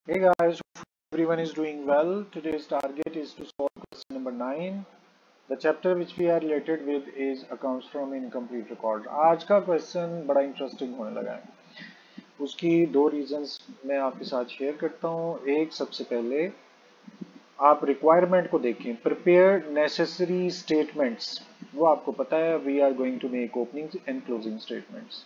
Hey guys, hope everyone is doing well. Today's target is to solve question number 9. The chapter which we are related with is accounts from incomplete record. आज का question बड़ा interesting होने लगा है। उसकी दो reasons मैं आपके साथ शेयर करता हूँ। एक, सबसे पहले आप रिक्वायरमेंट को देखें, प्रिपेयर नेसेसरी स्टेटमेंट्स। वो आपको पता है, we are going to make opening and closing statements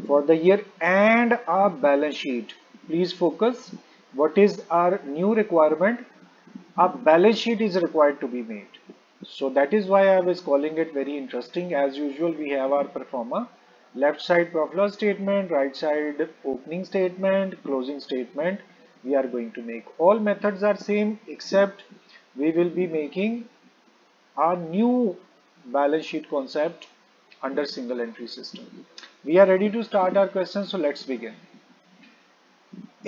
for the year and our balance sheet. Please focus. What is our new requirement? A balance sheet is required to be made. So that is why I was calling it very interesting. As usual, we have our performer. Left side profit loss statement, right side opening statement, closing statement. We are going to make. All methods are same except we will be making a new balance sheet concept under single entry system. We are ready to start our question, so let's begin.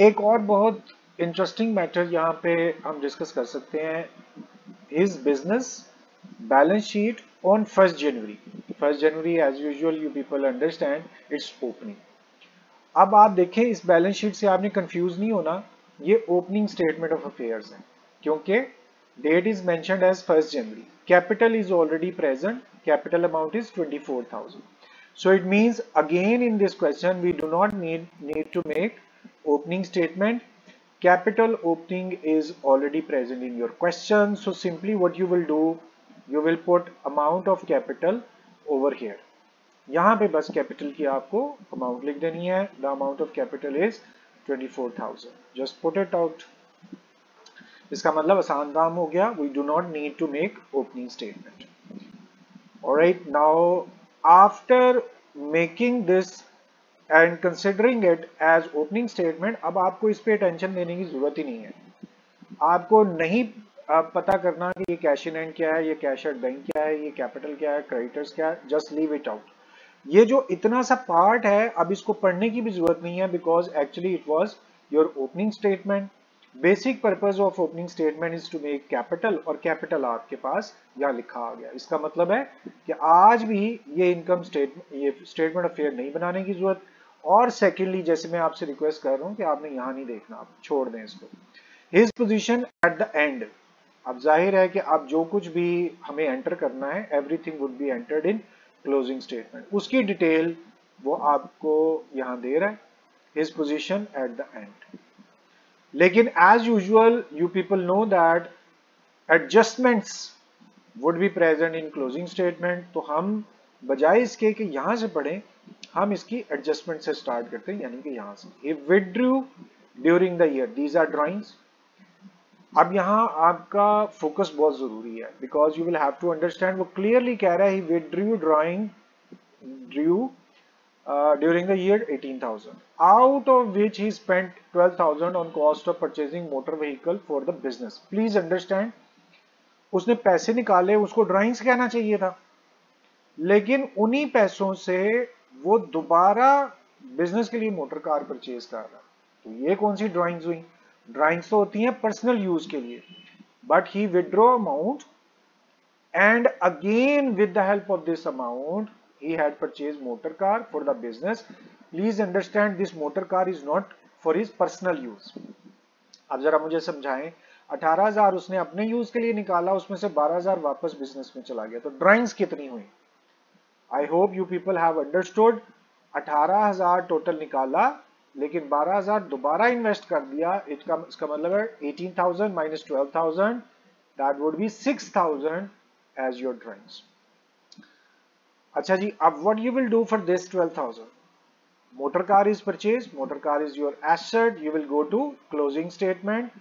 एक और बहुत interesting matter यहाँ पे हम discuss कर सकते हैं, his business balance sheet on 1st January. 1st January as usual you people understand it's opening. अब आप देखें, इस बैलेंस शीट से आपने कंफ्यूज नहीं होना, ये ओपनिंग स्टेटमेंट ऑफ अफेयर्स है क्योंकि date is mentioned as 1st January. Capital is already present, capital amount is 24,000. So it means again in this question we do not need to make opening statement. Capital opening is already present in your question. So simply what you will do, you will put amount of capital over here. यहाँ पे बस capital की आपको amount लिख देनी है. The amount of capital is 24,000. Just put it out. इसका मतलब आसान काम हो गया. We do not need to make opening statement. Alright, now after making this and considering it as opening statement, अब आपको इस पे टेंशन देने की जरूरत ही नहीं है. आपको नहीं पता करना कि ये कैश इन हैंड क्या है, ये कैश एट बैंक क्या है, ये कैपिटल क्या है, क्रेडिटर्स क्या है. Just leave it out. ये जो इतना सा पार्ट है, अब इसको पढ़ने की भी जरूरत नहीं है because actually it was your opening statement. Basic purpose of opening statement is to make capital, और कैपिटल आपके पास यहाँ लिखा आ गया. इसका मतलब है कि आज भी ये इनकम स्टेटमेंट, ये स्टेटमेंट ऑफ फेयर नहीं बनाने की जरूरत. और सेकेंडली, जैसे मैं आपसे रिक्वेस्ट कर रहा हूँ कि आपने यहाँ नहीं देखना, आप छोड़ दें इसको. His position at the and. अब जाहिर है कि अब जो कुछ भी हमें एंटर करना है, everything would be entered in closing statement. उसकी डिटेल वो आपको यहाँ दे रहा है, his position at the end. लेकिन as usual you people know that adjustments would be present in closing statement. तो हम बजाय इसके कि यहां से पढ़ें, हम इसकी एडजस्टमेंट से स्टार्ट करते हैं, यानी कि यहां से. He withdrew during the year. These are drawings. अब यहां आपका फोकस बहुत जरूरी है because you will have to understand. वो क्लियरली कह रहा है he withdrew drawing drew during the year 18,000, out of which he spent 12,000 on cost of purchasing motor vehicle for the business. Please understand, उसने पैसे निकाले, उसको ड्राइंग्स कहना चाहिए था, लेकिन उन्हीं पैसों से वो दोबारा बिजनेस के लिए मोटर कार परचेज कर रहा. तो ये कौन सी ड्राइंग्स हुई? ड्राइंग्स तो होती हैं पर्सनल यूज के लिए. But he withdraw amount and again with the help of this amount he had purchased motor car for the business. Please understand, this motor car is not for his personal use. अब जरा मुझे समझाएं, 18,000 उसने अपने use के लिए निकाला, उसमें से 12,000 वापस बिजनेस में चला गया, तो ड्राइंग्स कितनी हुई? I hope you people have understood. 18,000 total निकाला, लेकिन 12,000 दोबारा इन्वेस्ट कर दिया. इसका मतलब है 18,000 minus 12,000, that would be 6,000 as your drawings. अच्छा जी, अब what you will do for this 12,000? Motor car is purchased, motor car is your asset. You will go to closing statement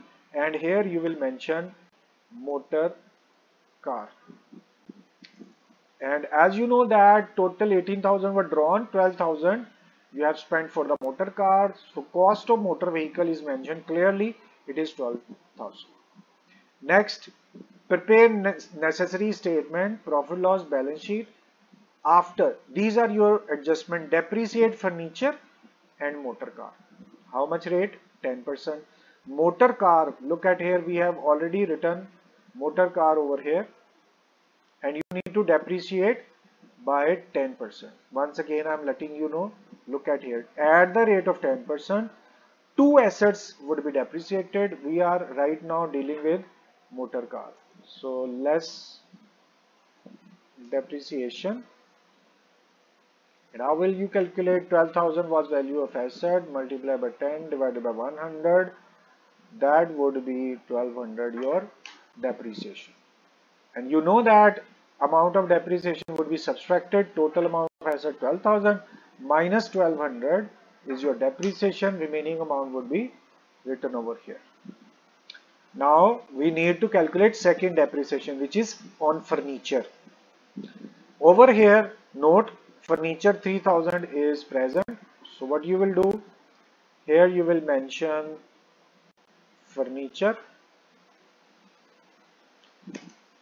and here you will mention motor car. And as you know that total 18,000 were drawn, 12,000 you have spent for the motor car. So cost of motor vehicle is mentioned clearly, it is 12,000. Next, prepare necessary statement, profit loss, balance sheet. After these are your adjustment, depreciate furniture and motor car. How much rate? 10%. Motor car, look at here, we have already written motor car over here and you need to depreciate by 10%. Once again I am letting you know, look at here, at the rate of 10%, two assets would be depreciated. We are right now dealing with motor car. So less depreciation. And how will you calculate? 12,000 was value of asset, multiplied by 10 divided by 100. That would be 1200 your depreciation. And you know that amount of depreciation would be subtracted. Total amount of asset 12,000 minus 1200 is your depreciation. Remaining amount would be written over here. Now we need to calculate second depreciation, which is on furniture. Over here, note furniture 3000 is present. So what you will do here, you will mention furniture.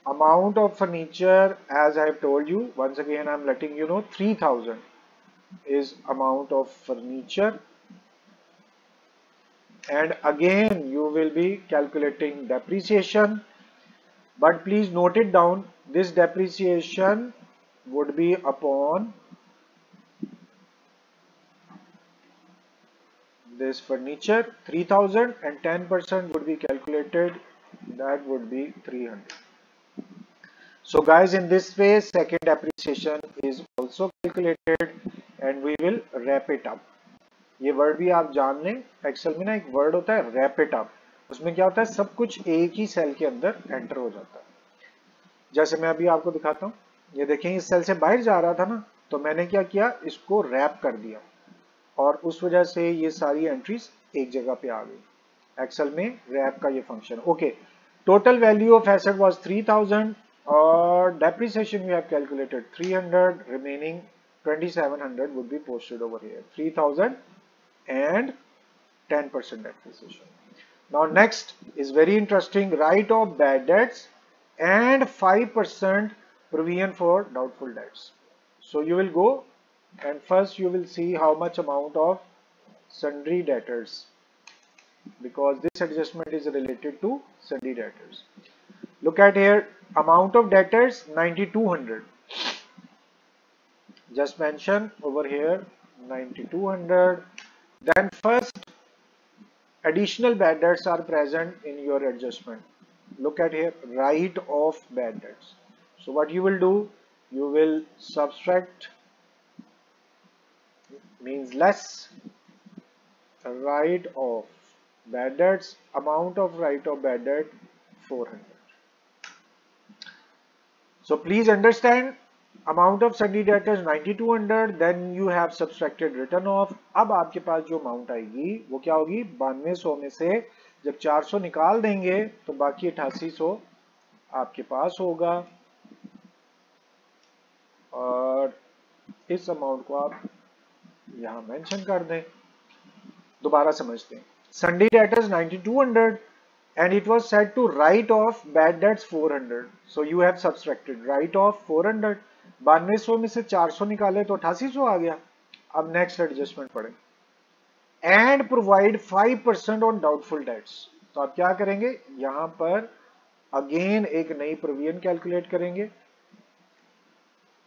Amount of furniture, as I have told you, once again I am letting you know, 3000 is amount of furniture. And again you will be calculating depreciation, but please note it down. This depreciation would be upon this furniture 3000 and 10% would be calculated, that would be 300. So guys, in this way second depreciation is also calculated and we will wrap it up. ये word भी आप जान लें, Excel में ना एक word होता है रैप इट अप, उसमें क्या होता है सब कुछ एक ही सेल के अंदर एंटर हो जाता है। जैसे मैं अभी आपको दिखाता हूँ, ये देखें इस सेल से बाहर जा रहा था ना, तो मैंने क्या किया, इसको रैप कर दिया और उस वजह से ये सारी एंट्रीज एक जगह पे आ गई। एक्सेल में रैप का ये function. Okay, total value of asset was 3000 और depreciation we have calculated 300, remaining 2700 would be posted over here, 3000 and 10% depreciation. Now next is very interesting, write off bad debts and 5% provision for doubtful debts. So you will go and first you will see how much amount of sundry debtors, because this adjustment is related to sundry debtors. Look at here, amount of debtors 9200. Just mention over here 9200. Then first additional bad debts are present in your adjustment. Look at here, write off bad debts. So what you will do, you will subtract, means less, write off bad debts, amount of write off bad debt 400. So please understand, amount of sundry debtors 9200, then you have subtracted written off. अब आपके पास जो amount आएगी वो क्या होगी, 9200 में से जब 400 निकाल देंगे तो बाकी 8800 आपके पास होगा और इस अमाउंट को आप यहां मेंशन कर दें। दोबारा समझते हैं, sundry debtors 9200 and it was said to write off bad debts 400. So you have subtracted, write off 400, 9200 में से 400 निकाले तो 8800 आ गया। अब नेक्स्ट एडजस्टमेंट पढ़ें, and provide 5% on doubtful debts. तो आप क्या करेंगे, यहां पर अगेन एक नई प्रोविजन कैलकुलेट करेंगे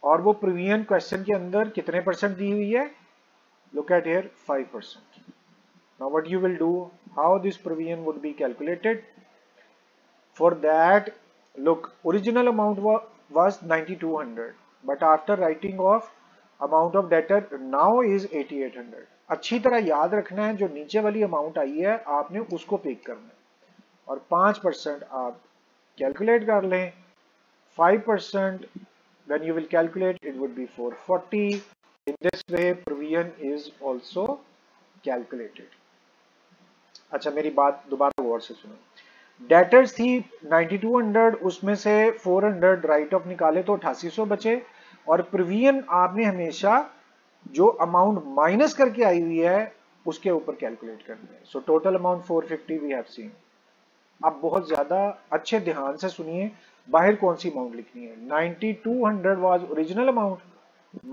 और वो प्रोविजन क्वेश्चन के अंदर कितने परसेंट दी हुई है, look at here 5%. Now what you will do, how this provision would be calculated? For that, look, original amount was 9200, but after writing off, amount of debtor now is 8800. अच्छी तरह याद रखना है, जो नीचे वाली अमाउंट आई है आपने उसको पिक करना है और 5% आप कैलकुलेट कर लें। 5% when you will calculate, it would be 440. In this way provision is also calculated. अच्छा, मेरी बात दोबारा गौर से सुनो, डेटर्स थी 9200, उसमें से 400 राइट ऑफ निकाले तो 8800 बचे और प्रोविजन आपने हमेशा जो अमाउंट माइनस करके आई हुई है उसके ऊपर कैलकुलेट करना है। So total amount 450 we have seen. अब बहुत ज्यादा अच्छे ध्यान से सुनिए, बाहर कौन सी अमाउंट लिखनी है। 9200 वाज ओरिजिनल अमाउंट,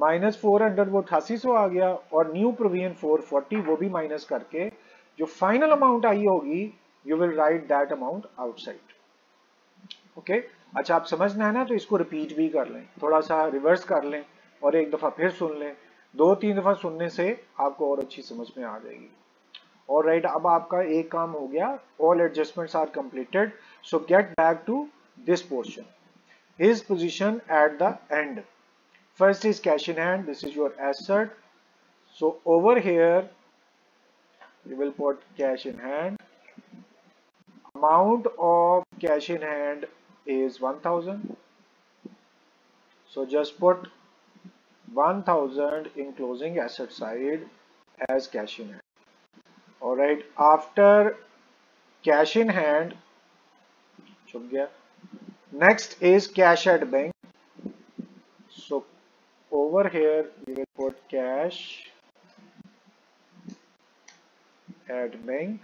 माइनस 400 वो 8800 आ गया और न्यू प्रोविजन 440 वो भी माइनस करके जो फाइनल अमाउंट आई होगी you will write that amount outside. Okay, अच्छा आप समझना है ना, तो इसको रिपीट भी कर लें, थोड़ा सा रिवर्स कर लें और एक दफा फिर सुन लें। 2-3 दफा सुनने से आपको और अच्छी समझ में आ जाएगी। ऑलराइट, अब आपका एक काम हो गया, all adjustments are completed, so get back to this portion, his position at the end. First is cash in hand, this is your asset, so over here you will put cash in hand. Amount of cash in hand is 1000, so just put 1000 in closing asset side as cash in hand. All right, after cash in hand, छुप गया. Next is cash at bank, so over here you will put cash at bank.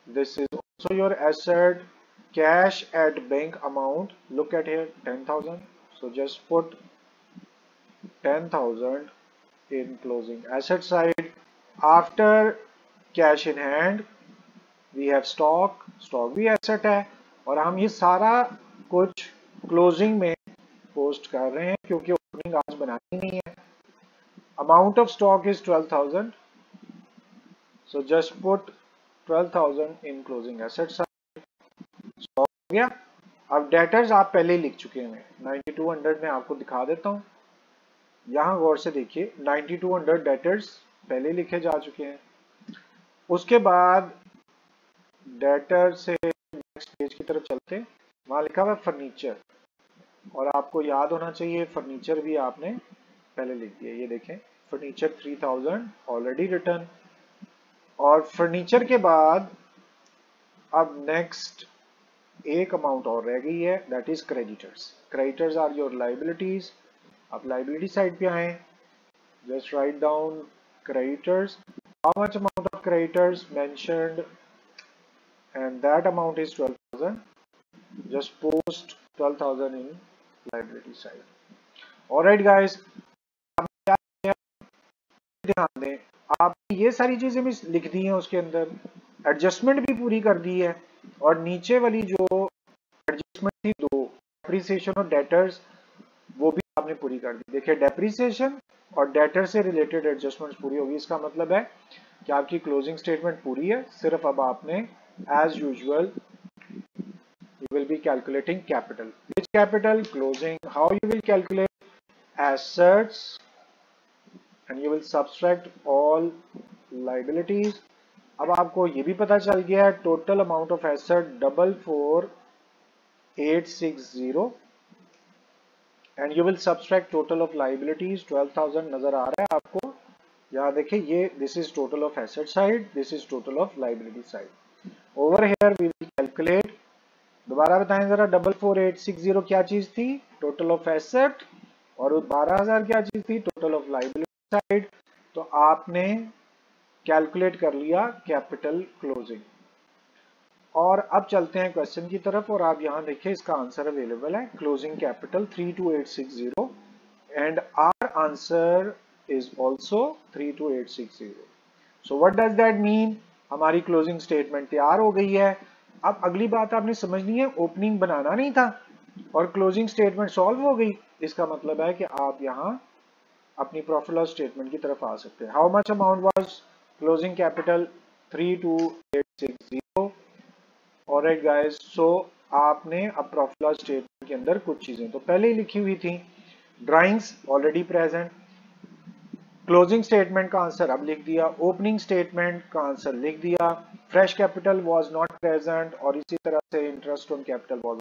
This is also your asset. Cash at bank amount, look at here, 10,000, so just put 10,000 in closing asset side. After cash in hand we have stock, stock भी asset है, और हम ये सारा कुछ closing में post कर रहे हैं क्योंकि ओपनिंग आज बनानी नहीं है. Amount of stock is 12,000, so just put 12,000 in closing asset side. Stock हो गया. अब डेटर्स आप पहले ही लिख चुके हैं, 9200 में आपको दिखा देता हूं. यहां गौर से देखिए, 9200 डेटर्स पहले लिखे जा चुके हैं. उसके बाद डेटर से नेक्स्ट पेज की तरफ चलते हैं, वहां लिखा हुआ फर्नीचर, और आपको याद होना चाहिए फर्नीचर भी आपने पहले लिख दिया. ये देखें, फर्नीचर 3000 ऑलरेडी रिटर्न. और फर्नीचर के बाद अब नेक्स्ट एक अमाउंट और रह गई है, that is creditors. Creditors are your liabilities. आप लाइबिलिटी साइड पे आए, just write down creditors. How much amount of creditors mentioned, and that amount is 12,000. Just post 12,000 in liability side. Alright guys, ध्यान दें, आपने ये सारी चीजें भी लिख दी हैं, उसके अंदर एडजस्टमेंट भी पूरी कर दी है, और नीचे वाली जो एडजस्टमेंट थी दो, डेप्रिसिएशन और डेटर्स, वो भी आपने पूरी कर दी. देखिए, डेप्रिसिएशन और डेटर से रिलेटेड एडजस्टमेंट्स पूरी होगी. इसका मतलब है कि आपकी क्लोजिंग स्टेटमेंट पूरी है. सिर्फ अब आपने as usual you will be calculating capital. Which capital? Closing. How you will calculate? Assets, and you will subtract all liabilities. अब आपको ये भी पता चल गया है total amount of asset 44,860, and you will subtract total of liabilities 12,000. नजर आ रहा है आपको? यहाँ देखिए, ये this is total of asset side, this is total of liability side. Over here we will calculate. दोबारा बताएं जरा, 44,860 क्या चीज थी? Total of asset. और 12,000 क्या चीज थी? Total of liability side. तो आपने कैलकुलेट कर लिया कैपिटल क्लोजिंग. और अब चलते हैं क्वेश्चन की तरफ, और आप यहां देखिए इसका आंसर अवेलेबल है. Closing capital 32,860 and our answer is also 32,860. So what does that mean? हमारी क्लोजिंग स्टेटमेंट तैयार हो गई है. अब अगली बात आपने समझनी है, ओपनिंग बनाना नहीं था और क्लोजिंग स्टेटमेंट सॉल्व हो गई. इसका मतलब है कि आप यहां अपनी प्रॉफिट लॉस स्टेटमेंट की तरफ आ सकते हैं. How much amount was closing capital? 32,860. Alright guys, so आपने अब प्रॉफिट लॉस स्टेटमेंट के अंदर कुछ चीजें तो पहले ही लिखी हुई थी. Drawings already present. Closing statement का आंसर अब लिख दिया. ओपनिंग स्टेटमेंट का आंसर लिख दिया. Fresh capital was not present, और इसी तरह से interest on capital was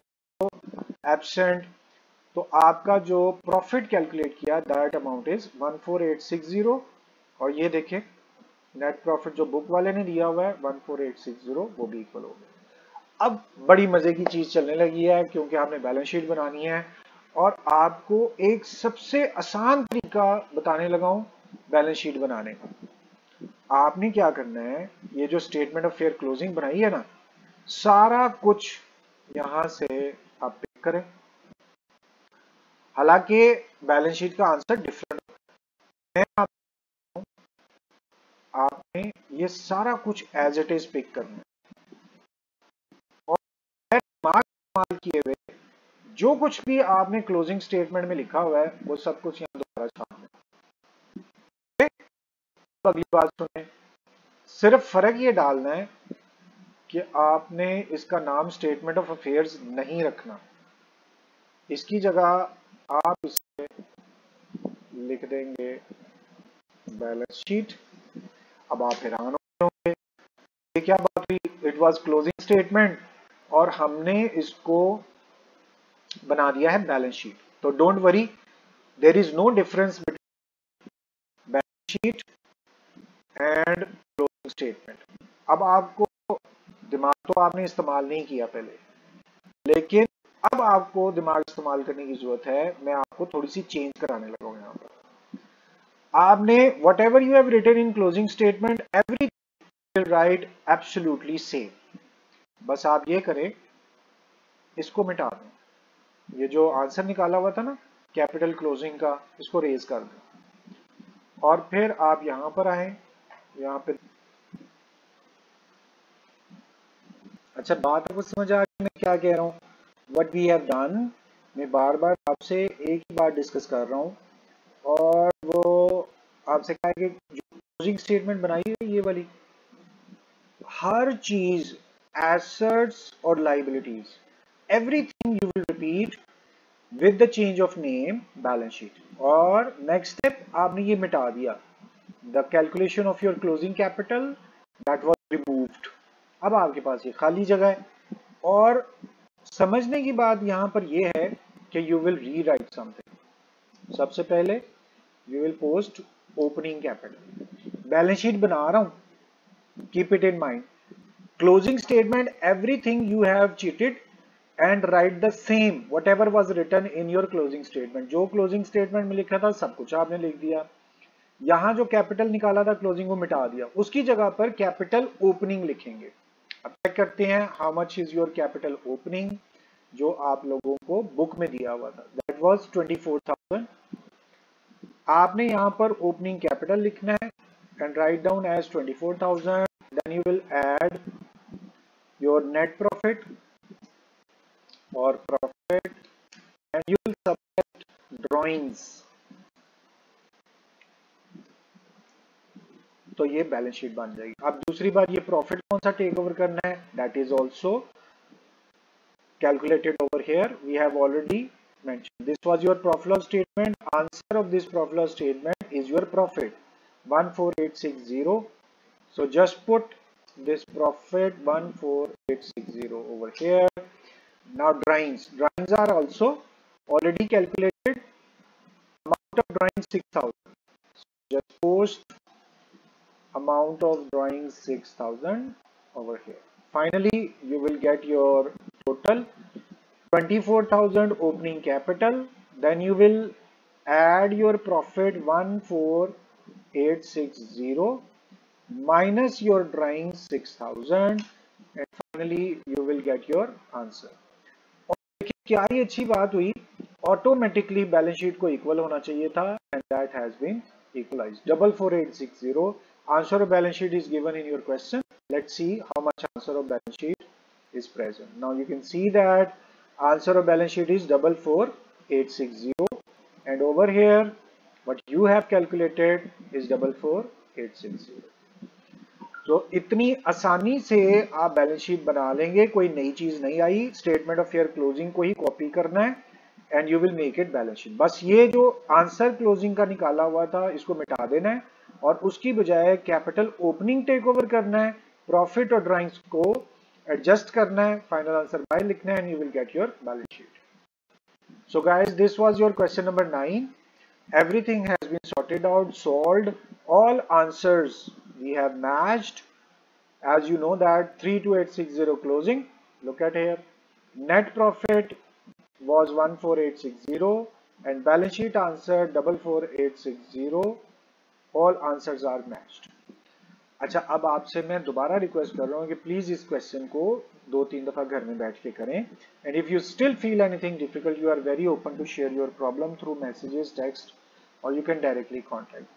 absent. तो आपका जो प्रॉफिट कैलकुलेट किया दैट अमाउंट इज 14,860. और ये देखें, नेट प्रॉफिट जो बुक वाले ने दिया हुआ है 14,860, वो भी इक्वल हो गया. अब बड़ी मजे की चीज चलने लगी है, क्योंकि आपने बैलेंस शीट बनानी है, और आपको एक सबसे आसान तरीका बताने लगा हूं बैलेंस शीट बनाने का. आपने क्या करना है, ये जो स्टेटमेंट ऑफ फेयर क्लोजिंग बनाई है ना, सारा कुछ यहां से आप पिक करें. हालांकि बैलेंस शीट का आंसर डिफरेंट है, आपने ये सारा कुछ एज इट इज पिक करना है, और इस्तेमाल किए हुए जो कुछ भी आपने क्लोजिंग स्टेटमेंट में लिखा हुआ है वो सब कुछ यहां दोबारा छापना है. अगली बात सुने, सिर्फ फर्क ये डालना है कि आपने इसका नाम स्टेटमेंट ऑफ अफेयर्स नहीं रखना, इसकी जगह आप इसे लिख देंगे बैलेंस शीट। अब आप हैरान होंगे ये क्या बात हुई, इट वाज क्लोजिंग स्टेटमेंट और हमने इसको बना दिया है बैलेंस शीट। तो don't worry, there is no difference between balance sheet and closing statement. अब आपको दिमाग तो आपने इस्तेमाल नहीं किया पहले, लेकिन अब आपको दिमाग इस्तेमाल करने की जरूरत है। मैं आपको थोड़ी सी चेंज कराने लगा हूं। यहाँ पर आपने whatever you have written in closing statement everything will write absolutely same. बस आप ये करें, इसको मिटा दें, ये जो आंसर निकाला हुआ था ना कैपिटल क्लोजिंग का, इसको रेज कर दें और फिर आप यहां पर आए। यहाँ पे अच्छा बात आपको समझ आ गई मैं क्या कह रहा हूँ, व्हाट वी हैव डन। मैं बार बार आपसे एक ही बात डिस्कस कर रहा हूँ और वो आपसे कहा कि जो क्लोजिंग स्टेटमेंट बनाई है ये वाली, हर चीज एसेट्स और liabilities everything you will repeat with the change of name balance sheet. और नेक्स्ट स्टेप आपने ये मिटा दिया, the calculation of your closing capital that was removed. अब आपके पास ये खाली जगह है और समझने की बात यहां पर यह है कि यू विल रीराइट समथिंग। सबसे पहले you will post opening capital, balance sheet बना रहा हूं, keep it in mind. Closing statement everything you have cheated and write the same whatever was written in your closing statement. जो closing statement में लिखा था सब कुछ आपने लिख दिया। यहां जो कैपिटल निकाला था क्लोजिंग वो मिटा दिया, उसकी जगह पर कैपिटल ओपनिंग लिखेंगे। अब चेक करते हैं how much is your capital opening, जो आप लोगों को बुक में दिया हुआ था, दैट वाज 24,000। आपने यहां पर ओपनिंग कैपिटल लिखना है and write down as 24,000। Then you will add your net profit और profit and you will subtract drawings. तो ये बैलेंस शीट बन जाएगी। अब दूसरी बात, ये प्रॉफिट कौन सा टेक ओवर करना है, that is also calculated over here. We have already mentioned this was your profit loss statement. Answer of this profit loss statement is your profit 14860. So just put this profit 14860 over here. Now drawings are also already calculated. Amount of drawings 6,000. So just post amount of drawings 6,000 over here. Finally you will get your total 24,000 opening capital. Then you will add your profit 14860 minus your drawing 6,000 and finally you will get your answer. और देखिए क्या ही अच्छी बात हुई, automatically balance sheet को equal होना चाहिए था and that has been equalized. 44860 answer of balance sheet is given in your question. Let's see how much answer of balance sheet is present. Now you can see that answer of balance sheet is 44860 and over here what you have calculated is 44860. तो इतनी आसानी से आप balance sheet बना लेंगे, कोई नई चीज नहीं आई। स्टेटमेंट ऑफ फेयर क्लोजिंग को ही कॉपी करना है and you will make it balance sheet. बस ये जो आंसर क्लोजिंग का निकाला हुआ था इसको मिटा देना है और उसकी बजाय कैपिटल ओपनिंग टेक ओवर करना है, प्रॉफिट और ड्राइंग्स को एडजस्ट करना है, फाइनल आंसर बाय लिखना है and you will get your balance sheet. So guys, this was your question number 9. Everything has been sorted out, solved. All answers we have matched. As you know that 32860 closing. Look at here. Net profit was 14860 and balance sheet answer 44860. All answers are matched. अच्छा अब आपसे मैं दोबारा request कर रहा हूँ कि please इस क्वेश्चन को 2-3 दफा घर में बैठ के करें and if you still feel anything difficult you are very open to share your problem through messages, text और you can directly contact.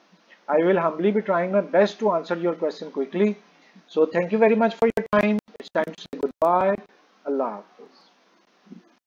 I will humbly be trying my best to answer your question quickly. So thank you very much for your time. It's time to say goodbye. Allah Hafiz.